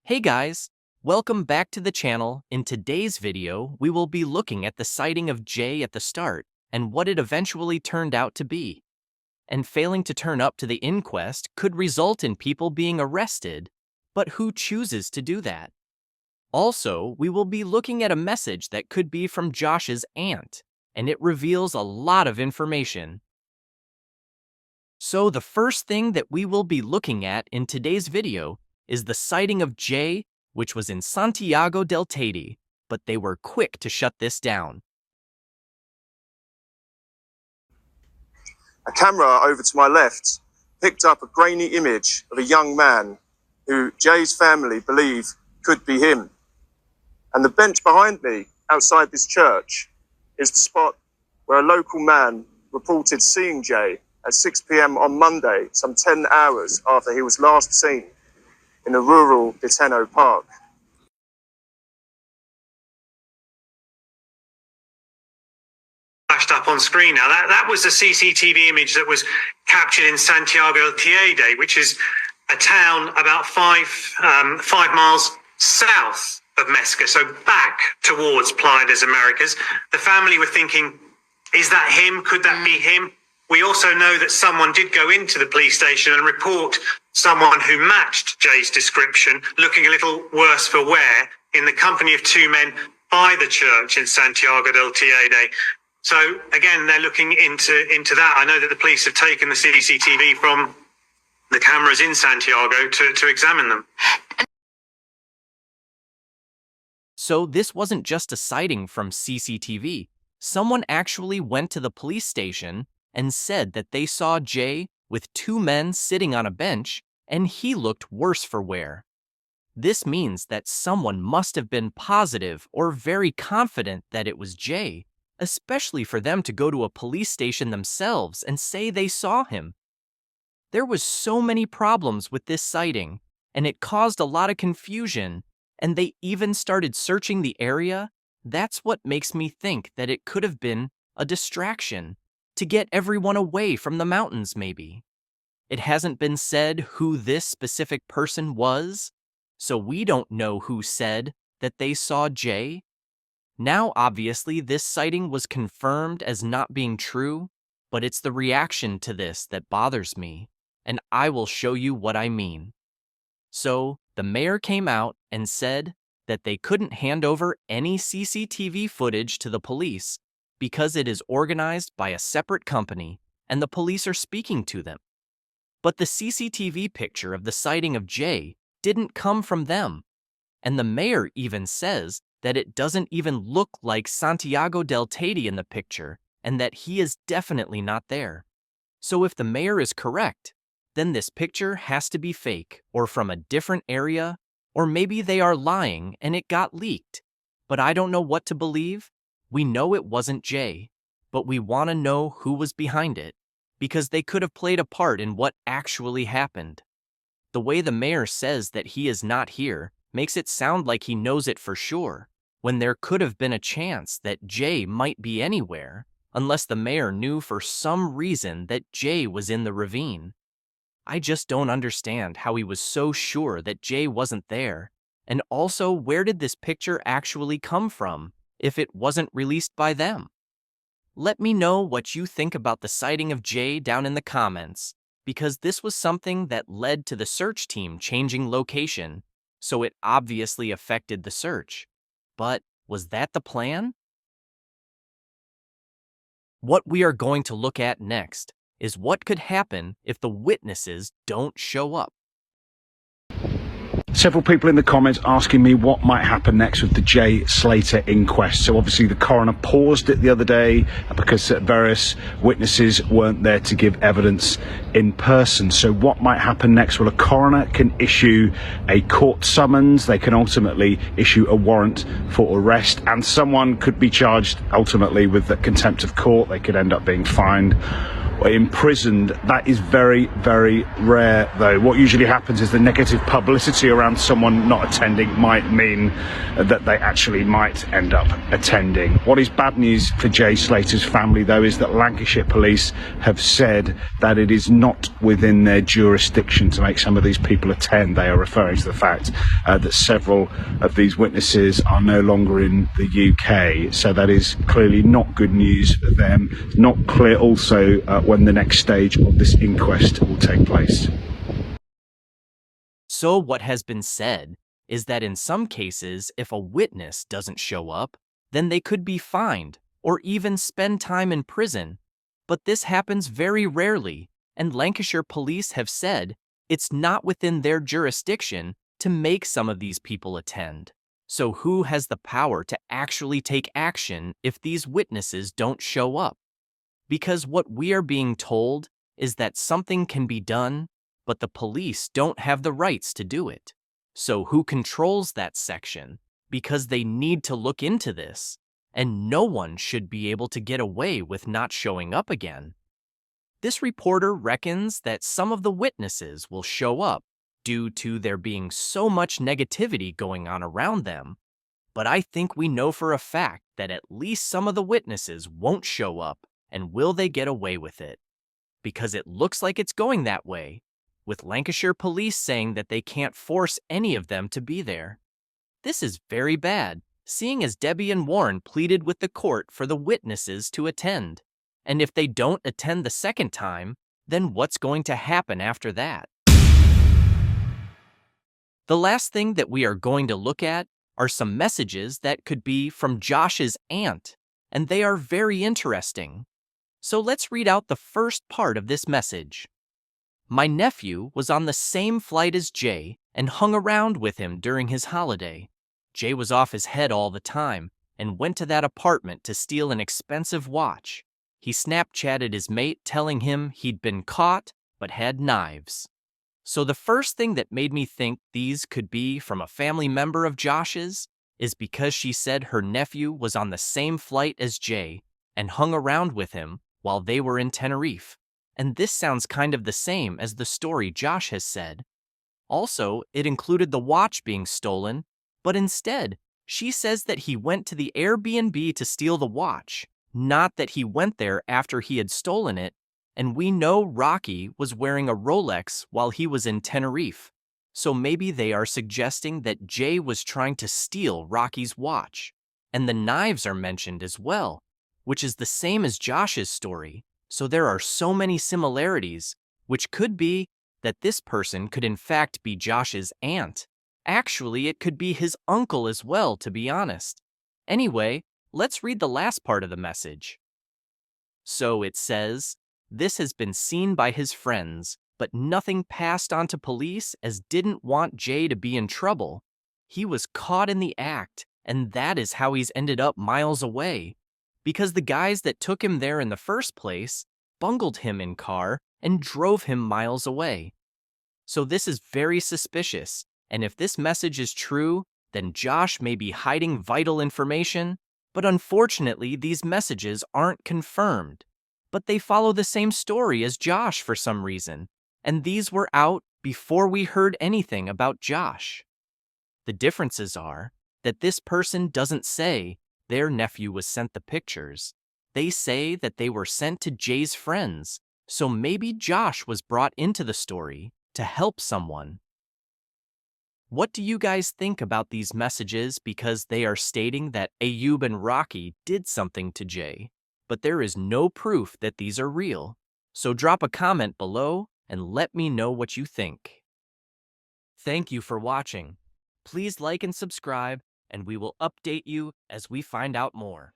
Hey guys, welcome back to the channel. In today's video, we will be looking at the sighting of Jay at the start and what it eventually turned out to be. And failing to turn up to the inquest could result in people being arrested, but who chooses to do that? Also, we will be looking at a message that could be from Josh's aunt, and it reveals a lot of information. So the first thing that we will be looking at in today's video is the sighting of Jay, which was in Santiago del Teide, but they were quick to shut this down. A camera over to my left picked up a grainy image of a young man who Jay's family believe could be him. And the bench behind me outside this church is the spot where a local man reported seeing Jay at 6 p.m. on Monday, some 10 hours after he was last seen in a rural Biteno park. Flashed up on screen now. That was a CCTV image that was captured in Santiago del Teide, which is a town about five miles south of Mesca, so back towards Playa de Americas. The family were thinking, is that him? Could that be him? We also know that someone did go into the police station and report someone who matched Jay's description, looking a little worse for wear, in the company of two men by the church in Santiago del Teide. So again, they're looking into that. I know that the police have taken the CCTV from the cameras in Santiago to examine them. So this wasn't just a sighting from CCTV. Someone actually went to the police station and said that they saw Jay with two men sitting on a bench, and he looked worse for wear. This means that someone must have been positive or very confident that it was Jay, especially for them to go to a police station themselves and say they saw him. There was so many problems with this sighting, and it caused a lot of confusion, and they even started searching the area. That's what makes me think that it could have been a distraction to get everyone away from the mountains, maybe. It hasn't been said who this specific person was, so we don't know who said that they saw Jay. Now, obviously, this sighting was confirmed as not being true, but it's the reaction to this that bothers me, and I will show you what I mean. So, the mayor came out and said that they couldn't hand over any CCTV footage to the police because it is organized by a separate company and the police are speaking to them. But the CCTV picture of the sighting of Jay didn't come from them, and the mayor even says that it doesn't even look like Santiago del Teide in the picture and that he is definitely not there. So if the mayor is correct, then this picture has to be fake or from a different area, or maybe they are lying and it got leaked. But I don't know what to believe. We know it wasn't Jay, but we want to know who was behind it, because they could have played a part in what actually happened. The way the mayor says that he is not here makes it sound like he knows it for sure, when there could have been a chance that Jay might be anywhere, unless the mayor knew for some reason that Jay was in the ravine. I just don't understand how he was so sure that Jay wasn't there, and also where did this picture actually come from if it wasn't released by them? Let me know what you think about the sighting of Jay down in the comments, because this was something that led to the search team changing location, so it obviously affected the search. But was that the plan? What we are going to look at next is what could happen if the witnesses don't show up. Several people in the comments asking me what might happen next with the Jay Slater inquest. So obviously the coroner paused it the other day because various witnesses weren't there to give evidence in person. So what might happen next? Well, a coroner can issue a court summons. They can ultimately issue a warrant for arrest, and someone could be charged ultimately with the contempt of court. They could end up being fined imprisoned. That is very, very rare, though. What usually happens is the negative publicity around someone not attending might mean that they actually might end up attending. What is bad news for Jay Slater's family, though, is that Lancashire Police have said that it is not within their jurisdiction to make some of these people attend. They are referring to the fact that several of these witnesses are no longer in the UK, so that is clearly not good news for them. It's not clear also when the next stage of this inquest will take place. So what has been said is that in some cases, if a witness doesn't show up, then they could be fined or even spend time in prison. But this happens very rarely, and Lancashire Police have said it's not within their jurisdiction to make some of these people attend. So who has the power to actually take action if these witnesses don't show up? Because what we are being told is that something can be done, but the police don't have the rights to do it. So who controls that section? Because they need to look into this, and no one should be able to get away with not showing up again. This reporter reckons that some of the witnesses will show up due to there being so much negativity going on around them, but I think we know for a fact that at least some of the witnesses won't show up. And will they get away with it? Because it looks like it's going that way, with Lancashire Police saying that they can't force any of them to be there. This is very bad, seeing as Debbie and Warren pleaded with the court for the witnesses to attend. And if they don't attend the second time, then what's going to happen after that? The last thing that we are going to look at are some messages that could be from Josh's aunt, and they are very interesting. So let's read out the first part of this message. My nephew was on the same flight as Jay and hung around with him during his holiday. Jay was off his head all the time and went to that apartment to steal an expensive watch. He Snapchatted his mate telling him he'd been caught but had knives. So the first thing that made me think these could be from a family member of Josh's is because she said her nephew was on the same flight as Jay and hung around with him while they were in Tenerife, and this sounds kind of the same as the story Josh has said. Also, it included the watch being stolen, but instead, she says that he went to the Airbnb to steal the watch, not that he went there after he had stolen it, and we know Rocky was wearing a Rolex while he was in Tenerife, so maybe they are suggesting that Jay was trying to steal Rocky's watch, and the knives are mentioned as well, which is the same as Josh's story, so there are so many similarities, which could be that this person could in fact be Josh's aunt. Actually, it could be his uncle as well, to be honest. Anyway, let's read the last part of the message. So it says, this has been seen by his friends, but nothing passed on to police as didn't want Jay to be in trouble. He was caught in the act, and that is how he's ended up miles away. Because the guys that took him there in the first place bungled him in car and drove him miles away. So this is very suspicious, and if this message is true, then Josh may be hiding vital information, but unfortunately these messages aren't confirmed. But they follow the same story as Josh for some reason, and these were out before we heard anything about Josh. The differences are that this person doesn't say their nephew was sent the pictures. They say that they were sent to Jay's friends, so maybe Josh was brought into the story to help someone. What do you guys think about these messages because they are stating that Ayub and Rocky did something to Jay, but there is no proof that these are real? So drop a comment below and let me know what you think. Thank you for watching. Please like and subscribe, and we will update you as we find out more.